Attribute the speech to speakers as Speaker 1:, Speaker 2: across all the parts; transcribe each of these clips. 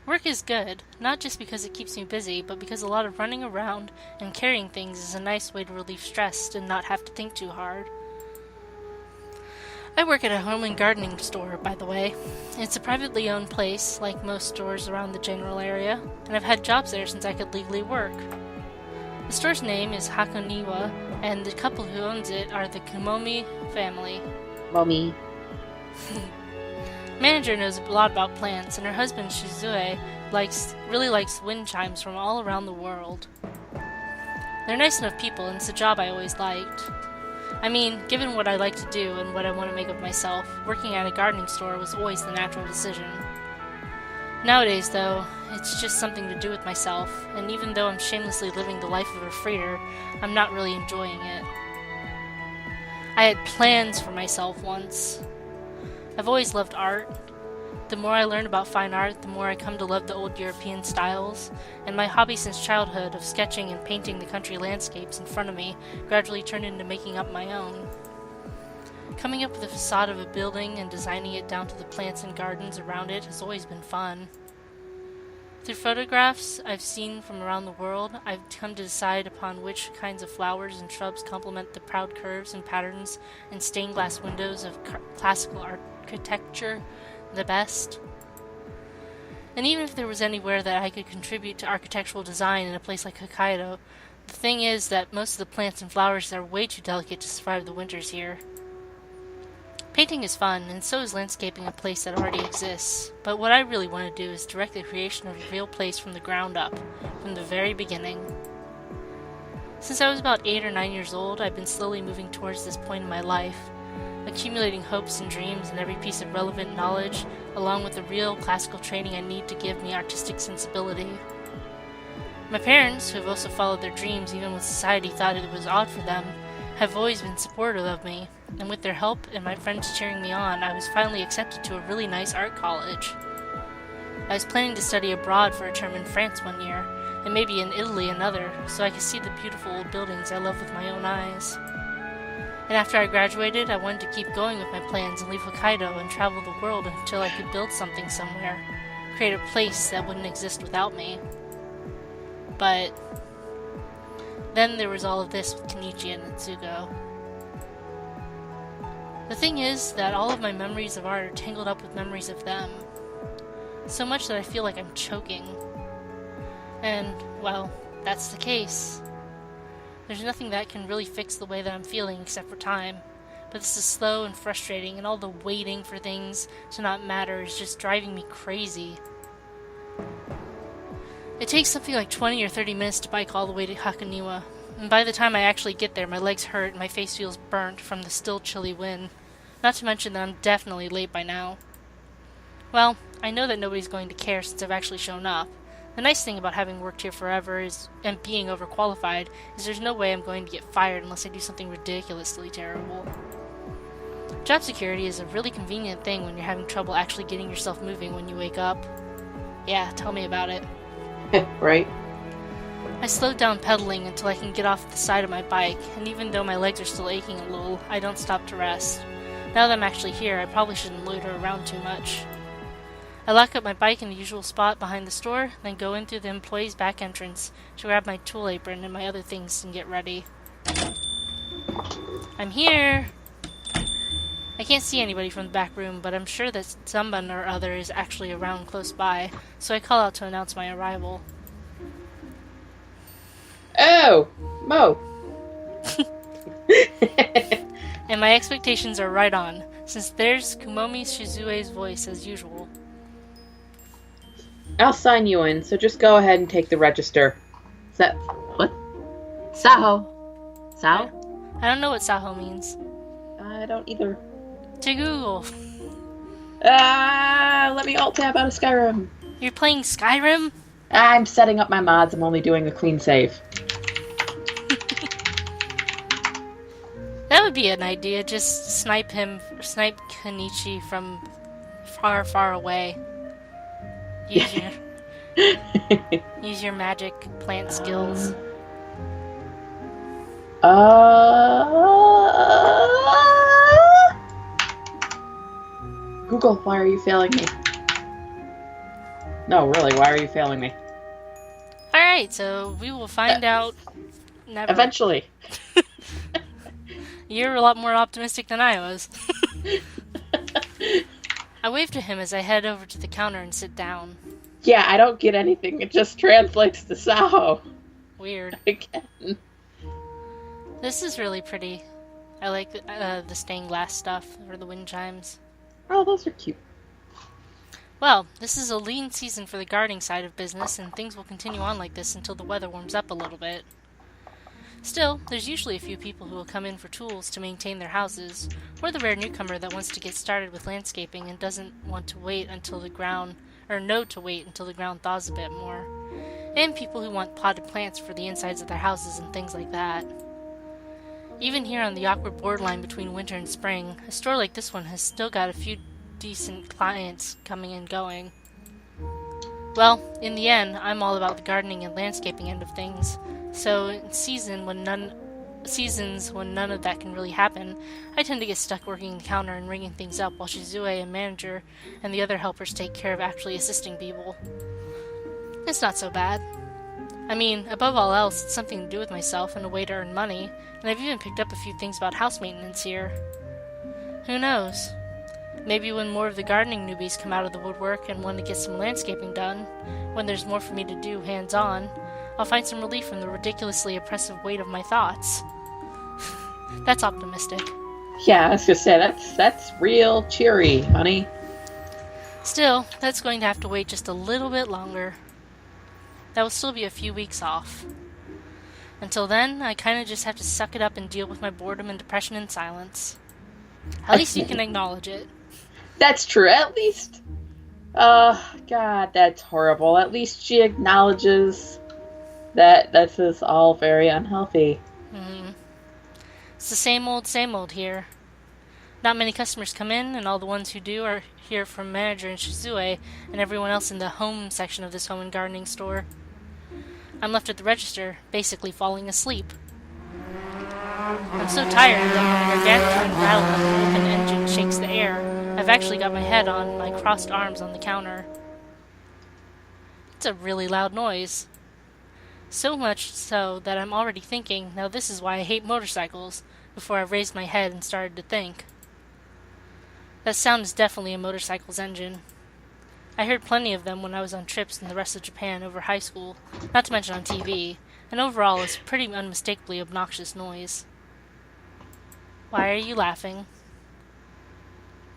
Speaker 1: Work is good, not just because it keeps me busy, but because a lot of running around and carrying things is a nice way to relieve stress and not have to think too hard. I work at a home and gardening store, by the way. It's a privately owned place, like most stores around the general area, and I've had jobs there since I could legally work. The store's name is Hakoniwa, and the couple who owns it are the Kumomi family.
Speaker 2: Mommy.
Speaker 1: Manager knows a lot about plants, and her husband Shizue really likes wind chimes from all around the world. They're nice enough people, and it's a job I always liked. I mean, given what I like to do and what I want to make of myself, working at a gardening store was always the natural decision. Nowadays, though, it's just something to do with myself, and even though I'm shamelessly living the life of a freighter, I'm not really enjoying it. I had plans for myself once. I've always loved art. The more I learn about fine art, the more I come to love the old European styles, and my hobby since childhood of sketching and painting the country landscapes in front of me gradually turned into making up my own. Coming up with the facade of a building and designing it down to the plants and gardens around it has always been fun. Through photographs I've seen from around the world, I've come to decide upon which kinds of flowers and shrubs complement the proud curves and patterns and stained glass windows of classical architecture the best. And even if there was anywhere that I could contribute to architectural design in a place like Hokkaido, the thing is that most of the plants and flowers are way too delicate to survive the winters here. Painting is fun, and so is landscaping a place that already exists, but what I really want to do is direct the creation of a real place from the ground up, from the very beginning. Since I was about 8 or 9 years old, I've been slowly moving towards this point in my life, accumulating hopes and dreams and every piece of relevant knowledge, along with the real classical training I need to give me artistic sensibility. My parents, who have also followed their dreams even when society thought it was odd for them, have always been supportive of me, and with their help and my friends cheering me on, I was finally accepted to a really nice art college. I was planning to study abroad for a term in France one year, and maybe in Italy another, so I could see the beautiful old buildings I love with my own eyes. And after I graduated, I wanted to keep going with my plans and leave Hokkaido and travel the world until I could build something somewhere, create a place that wouldn't exist without me. But then there was all of this with Kenichi and Natsuko. The thing is that all of my memories of art are tangled up with memories of them. So much that I feel like I'm choking. And, well, that's the case. There's nothing that can really fix the way that I'm feeling except for time. But this is slow and frustrating, and all the waiting for things to not matter is just driving me crazy. It takes something like 20 or 30 minutes to bike all the way to Hakoniwa, and by the time I actually get there, my legs hurt and my face feels burnt from the still chilly wind. Not to mention that I'm definitely late by now. Well, I know that nobody's going to care since I've actually shown up. The nice thing about having worked here forever and being overqualified is there's no way I'm going to get fired unless I do something ridiculously terrible. Job security is a really convenient thing when you're having trouble actually getting yourself moving when you wake up. Yeah, tell me about it.
Speaker 2: Right?
Speaker 1: I slowed down pedaling until I can get off the side of my bike, and even though my legs are still aching a little, I don't stop to rest. Now that I'm actually here, I probably shouldn't loiter around too much. I lock up my bike in the usual spot behind the store, then go in through the employee's back entrance to grab my tool apron and my other things and get ready. I'm here! I can't see anybody from the back room, but I'm sure that someone or other is actually around close by, so I call out to announce my arrival.
Speaker 2: Oh! Mo!
Speaker 1: And my expectations are right on, since there's Kumomi Shizue's voice as usual.
Speaker 2: I'll sign you in, so just go ahead and take the register. What? Saho. Sao?
Speaker 1: I don't know what Saho means.
Speaker 2: I don't either.
Speaker 1: To Google.
Speaker 2: Let me alt-tab out of Skyrim.
Speaker 1: You're playing Skyrim?
Speaker 2: I'm setting up my mods. I'm only doing a clean save.
Speaker 1: That would be an idea. Just snipe Kenichi from far, far away. Use your magic plant skills.
Speaker 2: Google, why are you failing me? No, really, why are you failing me?
Speaker 1: Alright, so we will find out never.
Speaker 2: Eventually.
Speaker 1: You're a lot more optimistic than I was. I wave to him as I head over to the counter and sit down.
Speaker 2: Yeah, I don't get anything. It just translates to Saho.
Speaker 1: Weird.
Speaker 2: Again.
Speaker 1: This is really pretty. I like the stained glass stuff, or the wind chimes.
Speaker 2: Oh, those are cute.
Speaker 1: Well, this is a lean season for the gardening side of business, and things will continue on like this until the weather warms up a little bit. Still, there's usually a few people who will come in for tools to maintain their houses, or the rare newcomer that wants to get started with landscaping and doesn't want to wait until the ground, or know to wait until the ground thaws a bit more. And people who want potted plants for the insides of their houses and things like that. Even here on the awkward borderline between winter and spring, a store like this one has still got a few decent clients coming and going. Well, in the end, I'm all about the gardening and landscaping end of things, so in seasons when none of that can really happen, I tend to get stuck working the counter and ringing things up while Shizue and manager and the other helpers take care of actually assisting people. It's not so bad. I mean, above all else, it's something to do with myself and a way to earn money, and I've even picked up a few things about house maintenance here. Who knows? Maybe when more of the gardening newbies come out of the woodwork and want to get some landscaping done, when there's more for me to do hands-on, I'll find some relief from the ridiculously oppressive weight of my thoughts. That's optimistic.
Speaker 2: Yeah, I was gonna say, that's real cheery, honey.
Speaker 1: Still, that's going to have to wait just a little bit longer. That will still be a few weeks off. Until then, I kinda just have to suck it up and deal with my boredom and depression in silence. At least you can acknowledge it.
Speaker 2: That's true, at least. God, that's horrible. At least she acknowledges that this is all very unhealthy.
Speaker 1: It's the same old here. Not many customers come in, and all the ones who do are here from manager and Shizue and everyone else in the home section of this home and gardening store. I'm left at the register, basically falling asleep. I'm so tired that when the gargantuan rattle of the open engine shakes the air, I've actually got my head on my crossed arms on the counter. It's a really loud noise. So much so that I'm already thinking, now this is why I hate motorcycles, before I've raised my head and started to think. That sound is definitely a motorcycle's engine. I heard plenty of them when I was on trips in the rest of Japan over high school, not to mention on TV, and overall it's a pretty unmistakably obnoxious noise. Why are you laughing?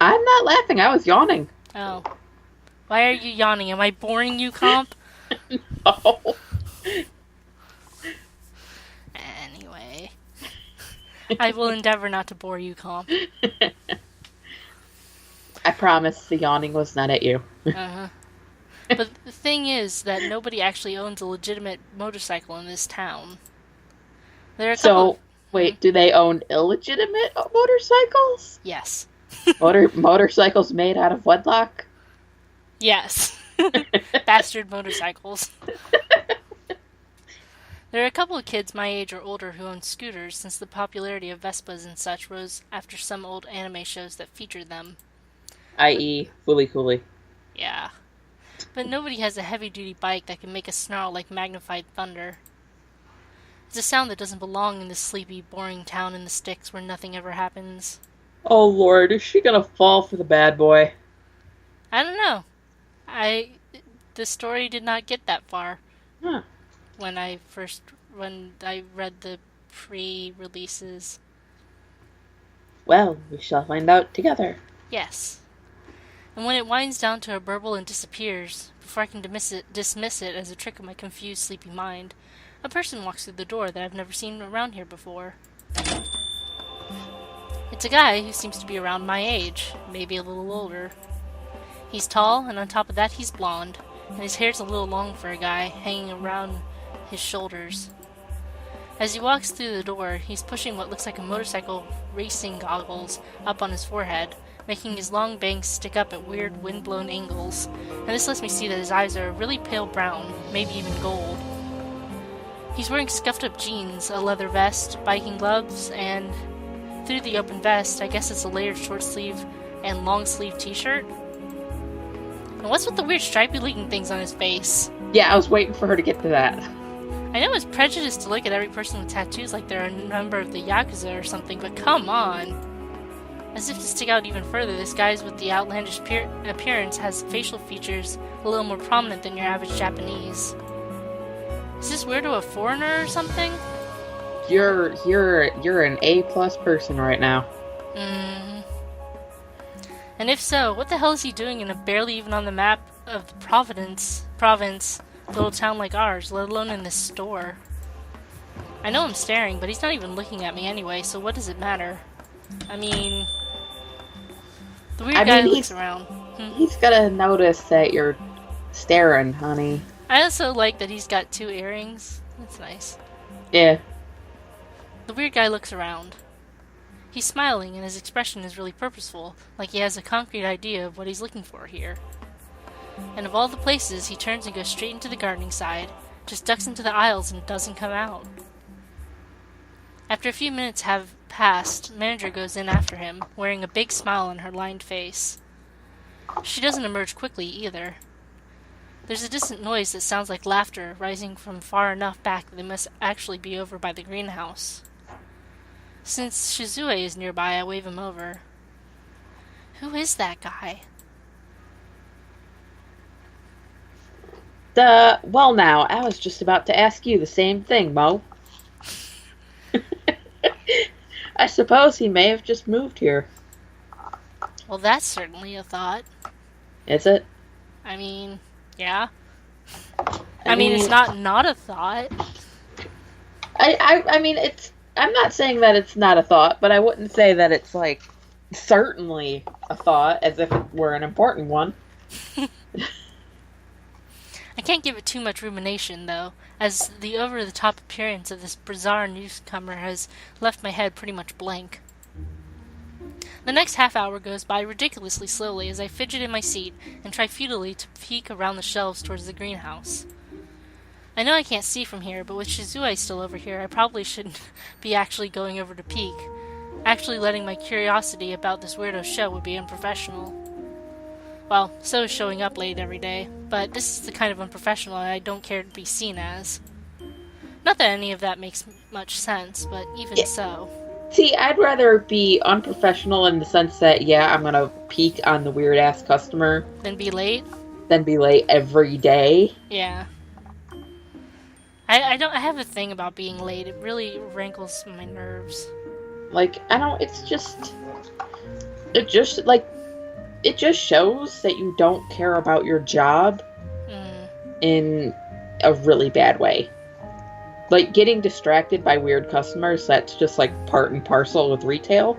Speaker 2: I'm not laughing, I was yawning.
Speaker 1: Oh. Why are you yawning? Am I boring you, Comp?
Speaker 2: No.
Speaker 1: Anyway. I will endeavor not to bore you, Comp.
Speaker 2: I promise the yawning was not at you.
Speaker 1: Uh-huh. But the thing is that nobody actually owns a legitimate motorcycle in this town. There are a couple
Speaker 2: wait, do they own illegitimate motorcycles?
Speaker 1: Yes.
Speaker 2: Motorcycles made out of wedlock?
Speaker 1: Yes. Bastard motorcycles. There are a couple of kids my age or older who own scooters, since the popularity of Vespas and such rose after some old anime shows that featured them.
Speaker 2: I.e., Fooly Cooly.
Speaker 1: Yeah. But nobody has a heavy-duty bike that can make a snarl like magnified thunder. It's a sound that doesn't belong in this sleepy, boring town in the sticks where nothing ever happens.
Speaker 2: Oh Lord, is she gonna fall for the bad boy?
Speaker 1: I don't know. The story did not get that far.
Speaker 2: Huh.
Speaker 1: When I read the pre-releases.
Speaker 2: Well, we shall find out together.
Speaker 1: Yes. And when it winds down to a burble and disappears, before I can dismiss it as a trick of my confused, sleepy mind, a person walks through the door that I've never seen around here before. It's a guy who seems to be around my age, maybe a little older. He's tall, and on top of that he's blonde, and his hair's a little long for a guy, hanging around his shoulders. As he walks through the door, he's pushing what looks like a motorcycle racing goggles up on his forehead, making his long bangs stick up at weird wind-blown angles, and this lets me see that his eyes are a really pale brown, maybe even gold. He's wearing scuffed-up jeans, a leather vest, biking gloves, and through the open vest, I guess it's a layered short-sleeve and long-sleeve t-shirt. And what's with the weird stripy-looking things on his face?
Speaker 2: Yeah, I was waiting for her to get to that.
Speaker 1: I know it's prejudice to look at every person with tattoos like they're a member of the Yakuza or something, but come on! As if to stick out even further, this guy with the outlandish appearance has facial features a little more prominent than your average Japanese. Is this weirdo a foreigner or something?
Speaker 2: You're an A+ person right now.
Speaker 1: And if so, what the hell is he doing in a barely even on the map of the province, little town like ours, let alone in this store? I know I'm staring, but he's not even looking at me anyway, so what does it matter? I mean, the weird guy looks around.
Speaker 2: He's gotta notice that you're staring, honey.
Speaker 1: I also like that he's got 2 earrings. That's nice.
Speaker 2: Yeah.
Speaker 1: The weird guy looks around. He's smiling, and his expression is really purposeful, like he has a concrete idea of what he's looking for here. And of all the places, he turns and goes straight into the gardening side, just ducks into the aisles and doesn't come out. After a few minutes have passed, manager goes in after him, wearing a big smile on her lined face. She doesn't emerge quickly either. There's a distant noise that sounds like laughter rising from far enough back that they must actually be over by the greenhouse. Since Shizue is nearby, I wave him over. Who is that guy?
Speaker 2: Well now, I was just about to ask you the same thing, Mo. I suppose he may have just moved here.
Speaker 1: Well, that's certainly a thought.
Speaker 2: Is it?
Speaker 1: I mean, yeah. I mean, it's not a thought.
Speaker 2: I mean, I'm not saying that it's not a thought, but I wouldn't say that it's, like, certainly a thought, as if it were an important one.
Speaker 1: I can't give it too much rumination, though, as the over-the-top appearance of this bizarre newcomer has left my head pretty much blank. The next half hour goes by ridiculously slowly as I fidget in my seat and try futilely to peek around the shelves towards the greenhouse. I know I can't see from here, but with Shizue still over here, I probably shouldn't be actually going over to peek. Actually letting my curiosity about this weirdo show would be unprofessional. Well, so is showing up late every day, but this is the kind of unprofessional I don't care to be seen as. Not that any of that makes much sense, but even so.
Speaker 2: See, I'd rather be unprofessional in the sense that, yeah, I'm gonna peek on the weird-ass customer.
Speaker 1: Than be late?
Speaker 2: Than be late every day.
Speaker 1: Yeah. I have a thing about being late. It really rankles my nerves.
Speaker 2: Like, it just shows that you don't care about your job in a really bad way. Like, getting distracted by weird customers, that's just, like, part and parcel with retail.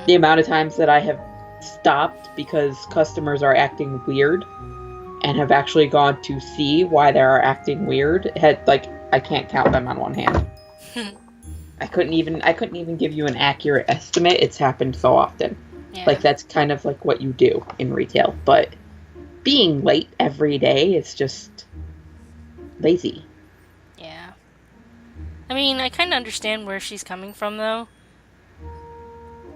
Speaker 2: The amount of times that I have stopped because customers are acting weird and have actually gone to see why they are acting weird, I can't count them on one hand. I couldn't even give you an accurate estimate. It's happened so often.
Speaker 1: Yeah.
Speaker 2: Like, that's kind of like what you do in retail. But being late every day is just lazy.
Speaker 1: Yeah. I mean, I kind of understand where she's coming from, though.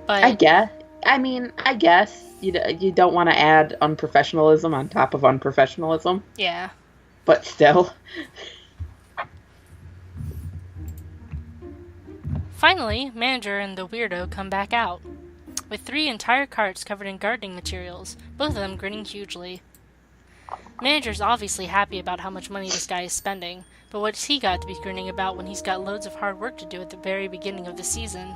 Speaker 1: But
Speaker 2: I guess you don't want to add unprofessionalism on top of unprofessionalism.
Speaker 1: Yeah.
Speaker 2: But still.
Speaker 1: Finally, manager and the weirdo come back out, with 3 entire carts covered in gardening materials, both of them grinning hugely. Manager's obviously happy about how much money this guy is spending, but what's he got to be grinning about when he's got loads of hard work to do at the very beginning of the season?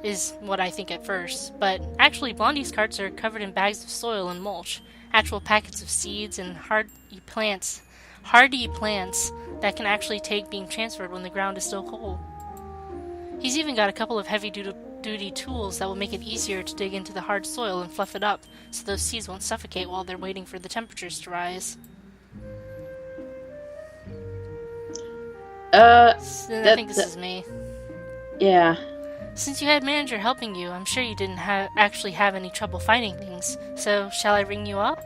Speaker 1: Is what I think at first, but actually Blondie's carts are covered in bags of soil and mulch, actual packets of seeds and hardy plants that can actually take being transferred when the ground is still cold. He's even got a couple of heavy-duty tools that will make it easier to dig into the hard soil and fluff it up so those seeds won't suffocate while they're waiting for the temperatures to rise. I think this is me.
Speaker 2: Yeah.
Speaker 1: Since you had manager helping you, I'm sure you didn't actually have any trouble finding things, so shall I ring you up?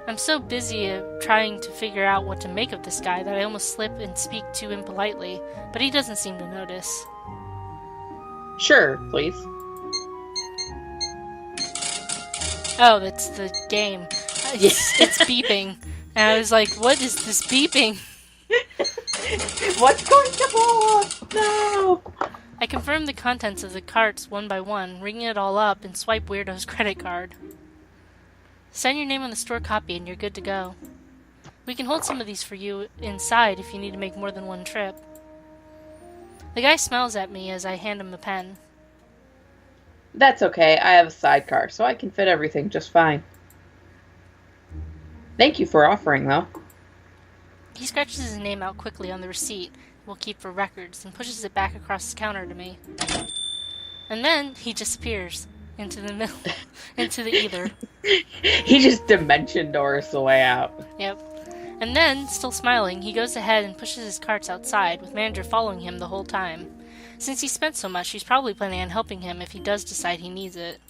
Speaker 1: I'm so busy trying to figure out what to make of this guy that I almost slip and speak to him politely, but he doesn't seem to notice.
Speaker 2: Sure, please.
Speaker 1: Oh, that's the game. It's beeping. And I was like, what is this beeping?
Speaker 2: What's going to blow up? No!
Speaker 1: I confirmed the contents of the carts one by one, ringing it all up, and swipe Weirdo's credit card. Sign your name on the store copy and you're good to go. We can hold some of these for you inside if you need to make more than one trip. The guy smiles at me as I hand him the pen.
Speaker 2: That's okay. I have a sidecar, so I can fit everything just fine. Thank you for offering, though.
Speaker 1: He scratches his name out quickly on the receipt we'll keep for records and pushes it back across the counter to me. And then he disappears into the ether.
Speaker 2: He just dimension doors the way out.
Speaker 1: Yep. And then, still smiling, he goes ahead and pushes his carts outside, with Manager following him the whole time. Since he spent so much, she's probably planning on helping him if he does decide he needs it.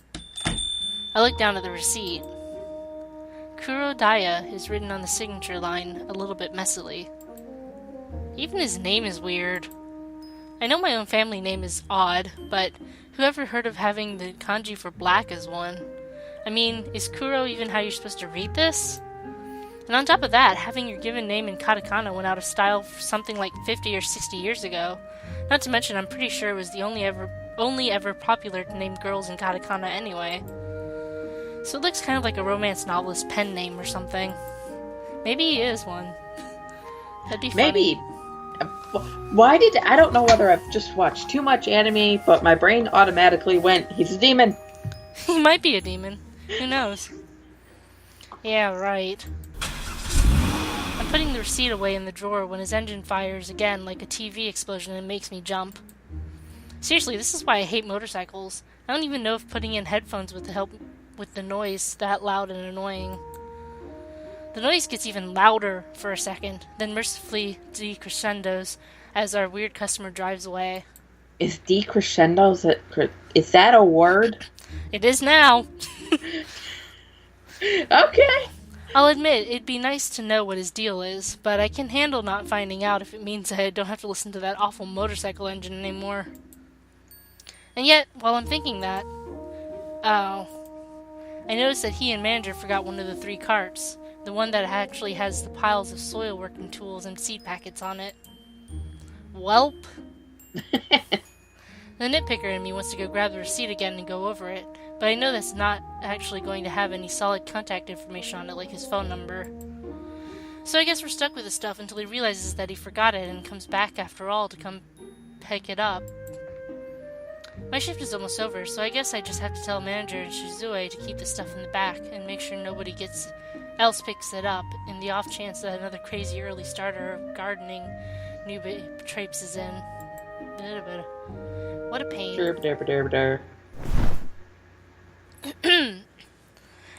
Speaker 1: I look down at the receipt. Kuro Daya is written on the signature line a little bit messily. Even his name is weird. I know my own family name is odd, but who ever heard of having the kanji for black as one? I mean, is Kuro even how you're supposed to read this? And on top of that, having your given name in katakana went out of style for something like 50 or 60 years ago. Not to mention, I'm pretty sure it was the only ever popular to name girls in katakana anyway. So it looks kind of like a romance novelist pen name or something. Maybe he is one. That'd be funny.
Speaker 2: Maybe. I don't know whether I've just watched too much anime, but my brain automatically went, he's a demon.
Speaker 1: He might be a demon. Who knows? Yeah, right. I'm putting the receipt away in the drawer when his engine fires again like a TV explosion and makes me jump. Seriously, this is why I hate motorcycles. I don't even know if putting in headphones would help with the noise that loud and annoying. The noise gets even louder for a second, then mercifully decrescendos as our weird customer drives away.
Speaker 2: Is decrescendos, is that a word?
Speaker 1: It is now!
Speaker 2: Okay!
Speaker 1: I'll admit, it'd be nice to know what his deal is, but I can handle not finding out if it means I don't have to listen to that awful motorcycle engine anymore. And yet, while I'm thinking that, I noticed that he and Manager forgot one of the 3 carts. The one that actually has the piles of soil working tools and seed packets on it. Welp. The nitpicker in me wants to go grab the receipt again and go over it, but I know that's not actually going to have any solid contact information on it like his phone number. So I guess we're stuck with this stuff until he realizes that he forgot it and comes back after all to come pick it up. My shift is almost over, so I guess I just have to tell Manager and Shizue to keep the stuff in the back and make sure nobody else picks it up in the off chance that another crazy early starter of gardening newbie traipses in. What a pain. And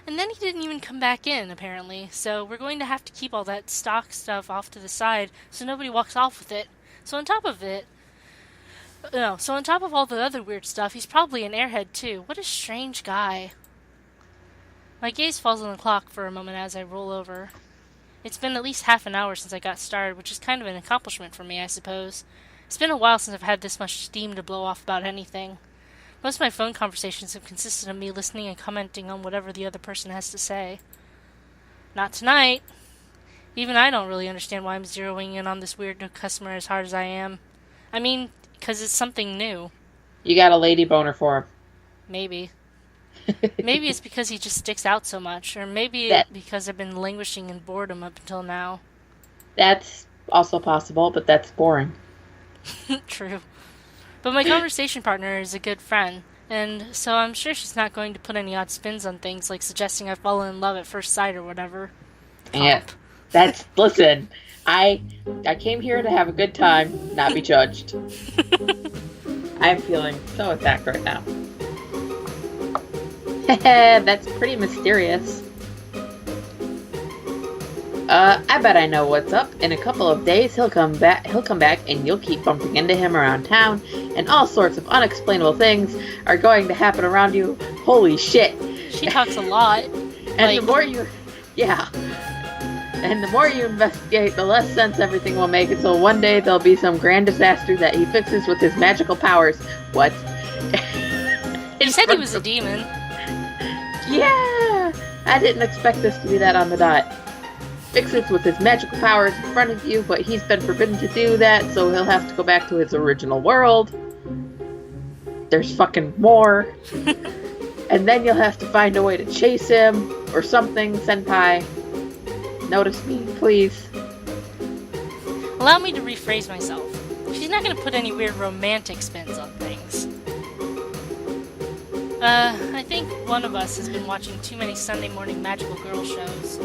Speaker 1: then he didn't even come back in, apparently, so we're going to have to keep all that stock stuff off to the side so nobody walks off with it. So on top of all the other weird stuff, he's probably an airhead too. What a strange guy. My gaze falls on the clock for a moment as I roll over. It's been at least half an hour since I got started, which is kind of an accomplishment for me, I suppose. It's been a while since I've had this much steam to blow off about anything. Most of my phone conversations have consisted of me listening and commenting on whatever the other person has to say. Not tonight. Even I don't really understand why I'm zeroing in on this weird new customer as hard as I am. I mean, because it's something new.
Speaker 2: You got a lady boner for him.
Speaker 1: Maybe. Maybe it's because he just sticks out so much, or maybe because I've been languishing in boredom up until now.
Speaker 2: That's also possible, but that's boring.
Speaker 1: True. But my conversation partner is a good friend, and so I'm sure she's not going to put any odd spins on things like suggesting I've fallen in love at first sight or whatever.
Speaker 2: Yeah, listen, I came here to have a good time, not be judged. I'm feeling so attacked right now. That's pretty mysterious. I bet I know what's up. In a couple of days, he'll come back, and you'll keep bumping into him around town, and all sorts of unexplainable things are going to happen around you. Holy shit.
Speaker 1: She talks a lot.
Speaker 2: And the more you investigate, the less sense everything will make, until one day there'll be some grand disaster that he fixes with his magical powers. What?
Speaker 1: He said he was a demon.
Speaker 2: Yeah! I didn't expect this to be that on the dot. Fixes with his magical powers in front of you, but he's been forbidden to do that, so he'll have to go back to his original world. There's fucking more. And then you'll have to find a way to chase him, or something, senpai. Notice me, please.
Speaker 1: Allow me to rephrase myself. She's not gonna put any weird romantic spins on things. I think one of us has been watching too many Sunday morning magical girl shows.